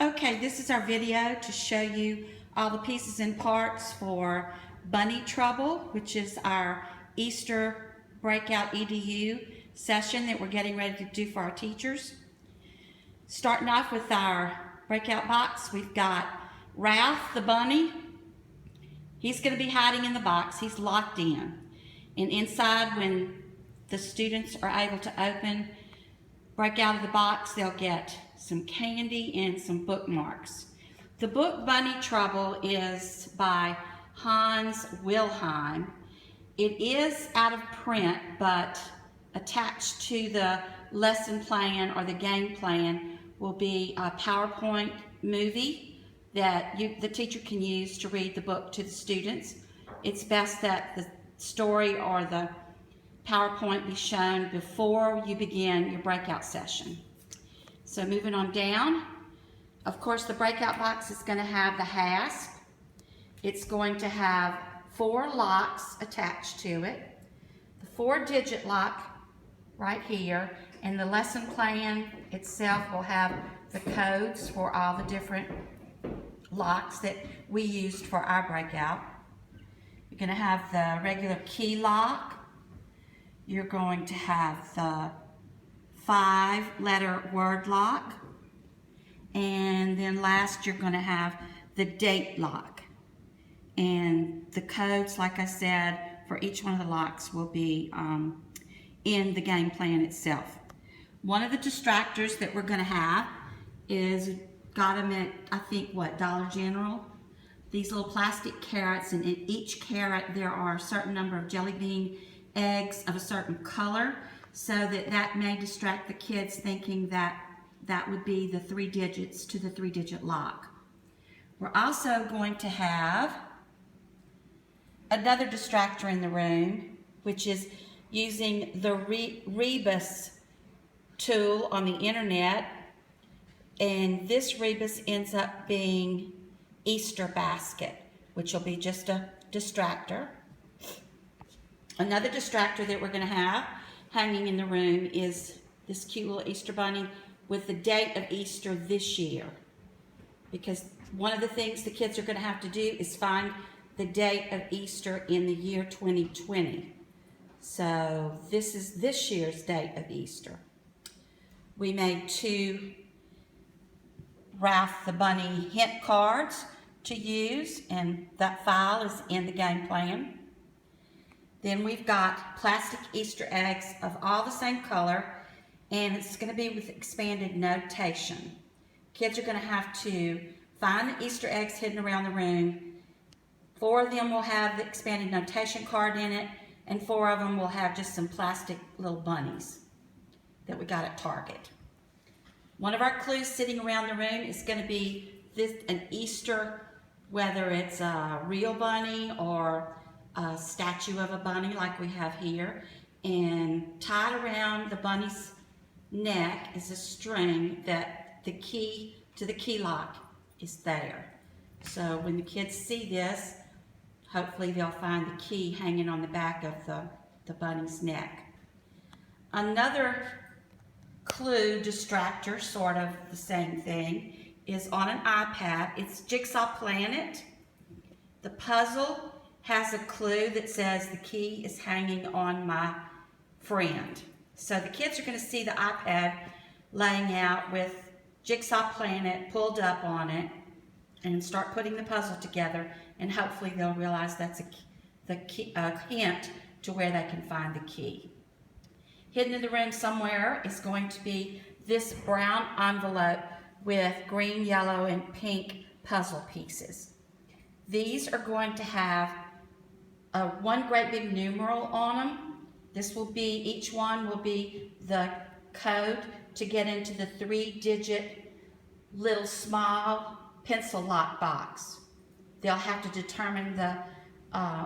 Okay, this is our video to show you all the pieces and parts for Bunny Trouble, which is our Easter Breakout EDU session that we're getting ready to do for our teachers. Starting off with our breakout box, we've got Ralph the bunny. He's going to be hiding in the box. He's locked in. And inside, when the students are able to break out of the box, they'll get some candy and some bookmarks. The book Bunny Trouble is by Hans Wilhelm. It is out of print, but attached to the lesson plan or the game plan will be a PowerPoint movie that the teacher can use to read the book to the students. It's best that the story or the PowerPoint be shown before you begin your breakout session. So moving on down, of course the breakout box is going to have the hasp. It's going to have 4 locks attached to it. The 4-digit lock right here, and the lesson plan itself will have the codes for all the different locks that we used for our breakout. You're going to have the regular key lock. You're going to have the 5-letter word lock. And then last, you're going to have the date lock. And the codes, like I said, for each one of the locks will be in the game plan itself. One of the distractors that we're going to have is, got them at, I think, what, Dollar General? These little plastic carrots, and in each carrot there are a certain number of jelly bean eggs of a certain color, so that may distract the kids thinking that that would be the 3 digits to the 3-digit lock. We're also going to have another distractor in the room, which is using the rebus tool on the internet, and this rebus ends up being Easter basket, which will be just a distractor. Another distractor that we're going to have hanging in the room is this cute little Easter bunny with the date of Easter this year. Because one of the things the kids are going to have to do is find the date of Easter in the year 2020. So this is this year's date of Easter. We made 2 Ralph the Bunny hint cards to use, and that file is in the game plan. Then we've got plastic Easter eggs of all the same color, and it's going to be with expanded notation. Kids are going to have to find the Easter eggs hidden around the room. 4 of them will have the expanded notation card in it, and 4 of them will have just some plastic little bunnies that we got at Target. One of our clues sitting around the room is going to be an Easter, whether it's a real bunny or a statue of a bunny like we have here, and tied around the bunny's neck is a string that the key to the key lock is there. So when the kids see this, hopefully they'll find the key hanging on the back of the bunny's neck. Another clue distractor, sort of the same thing, is on an iPad. It's Jigsaw Planet. The puzzle has a clue that says the key is hanging on my friend. So the kids are going to see the iPad laying out with Jigsaw Planet pulled up on it and start putting the puzzle together, and hopefully they'll realize that's a hint to where they can find the key. Hidden in the room somewhere is going to be this brown envelope with green, yellow, and pink puzzle pieces. These are going to have one great big numeral on them. This will be, each one will be the code to get into the 3-digit little small pencil lock box. They'll have to determine the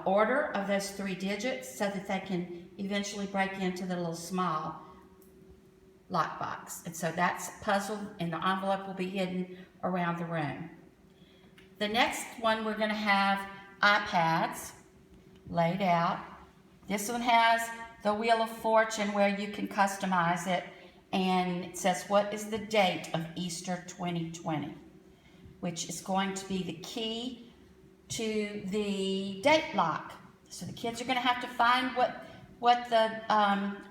order of those 3 digits so that they can eventually break into the little small lock box. And so that's puzzled, and the envelope will be hidden around the room. The next one, we're going to have iPads laid out. This one has the Wheel of Fortune where you can customize it, and it says, what is the date of Easter 2020? which is going to be the key to the date lock. So the kids are going to have to find what the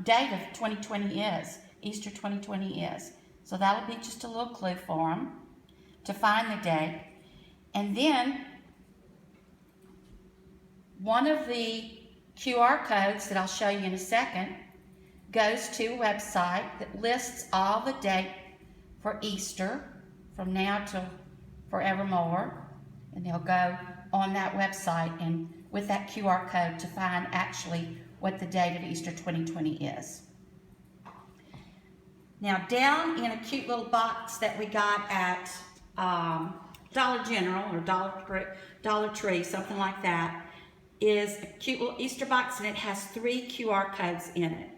date of 2020 is, Easter 2020 is. So that'll be just a little clue for them to find the date. And then one of the QR codes that I'll show you in a second goes to a website that lists all the date for Easter from now till forevermore. And they'll go on that website and with that QR code to find actually what the date of Easter 2020 is. Now down in a cute little box that we got at Dollar General or Dollar Tree, something like that, is a cute little Easter box, and it has 3 QR codes in it.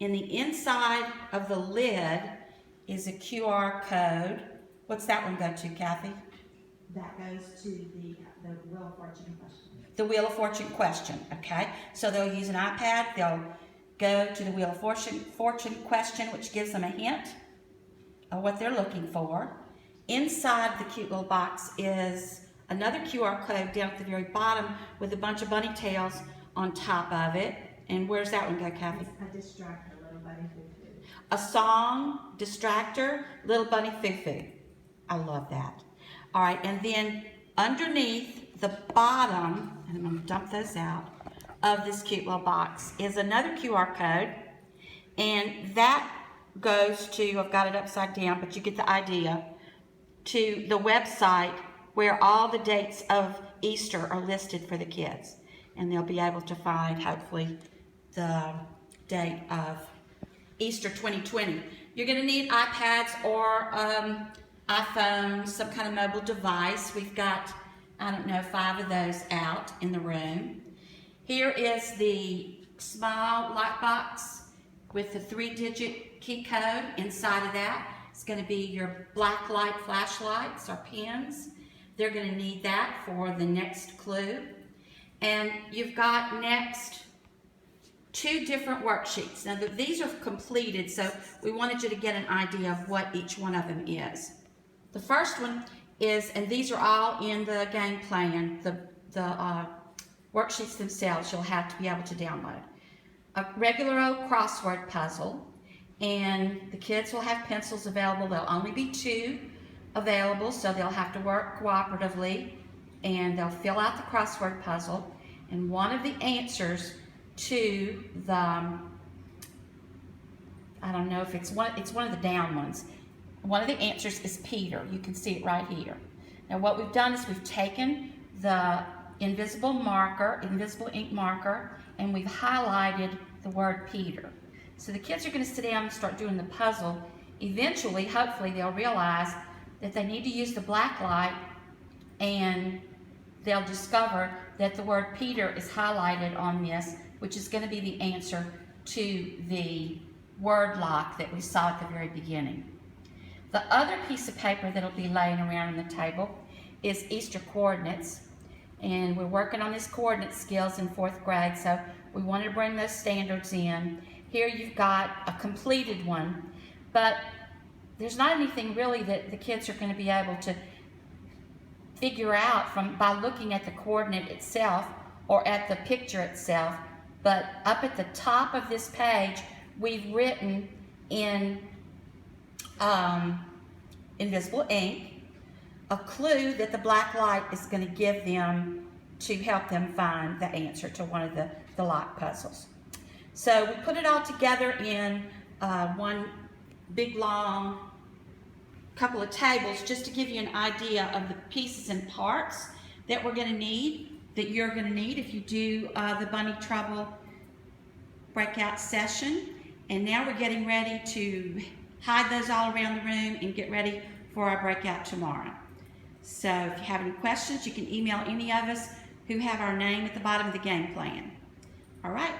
In the inside of the lid is a QR code. What's that one go to, Kathy? That goes to the Wheel of Fortune question. The Wheel of Fortune question, okay? So they'll use an iPad, they'll go to the Wheel of Fortune question, which gives them a hint of what they're looking for. Inside the cute little box is another QR code down at the very bottom with a bunch of bunny tails on top of it. And where's that one go, Kathy? It's a distractor, Little Bunny Foo-Foo. A song, distractor, Little Bunny Foo-Foo. I love that. All right, and then underneath the bottom, and I'm going to dump those out, of this cute little box is another QR code. And that goes to, I've got it upside down, but you get the idea, to the website where all the dates of Easter are listed for the kids. And they'll be able to find, hopefully, the date of Easter 2020. You're going to need iPads or iPhones, some kind of mobile device. We've got, I don't know, 5 of those out in the room. Here is the small light box with the 3-digit key code. Inside of that is going to be your black light flashlights or pins. They're going to need that for the next clue. And you've got next 2 different worksheets. Now these are completed, so we wanted you to get an idea of what each one of them is. The first one is, and these are all in the game plan, the worksheets themselves you'll have to be able to download. A regular old crossword puzzle, and the kids will have pencils available. There'll only be 2 available, so they'll have to work cooperatively, and they'll fill out the crossword puzzle. And one of the answers to the, I don't know if it's one of the down ones. One of the answers is Peter. You can see it right here. Now what we've done is we've taken the invisible ink marker, and we've highlighted the word Peter. So the kids are going to sit down and start doing the puzzle. Eventually, hopefully, they'll realize that they need to use the black light, and they'll discover that the word Peter is highlighted on this, which is going to be the answer to the word lock that we saw at the very beginning. The other piece of paper that'll be laying around on the table is Easter coordinates. And we're working on these coordinate skills in 4th grade, so we wanted to bring those standards in. Here you've got a completed one, but there's not anything really that the kids are going to be able to figure out by looking at the coordinate itself or at the picture itself. But up at the top of this page, we've written in invisible ink a clue that the black light is going to give them to help them find the answer to one of the lock puzzles. So we put it all together in one big long couple of tables just to give you an idea of the pieces and parts that we're going to need, that you're going to need if you do the Bunny Trouble breakout session. And now we're getting ready to hide those all around the room and get ready for our breakout tomorrow. So if you have any questions, you can email any of us who have our name at the bottom of the game plan. All right.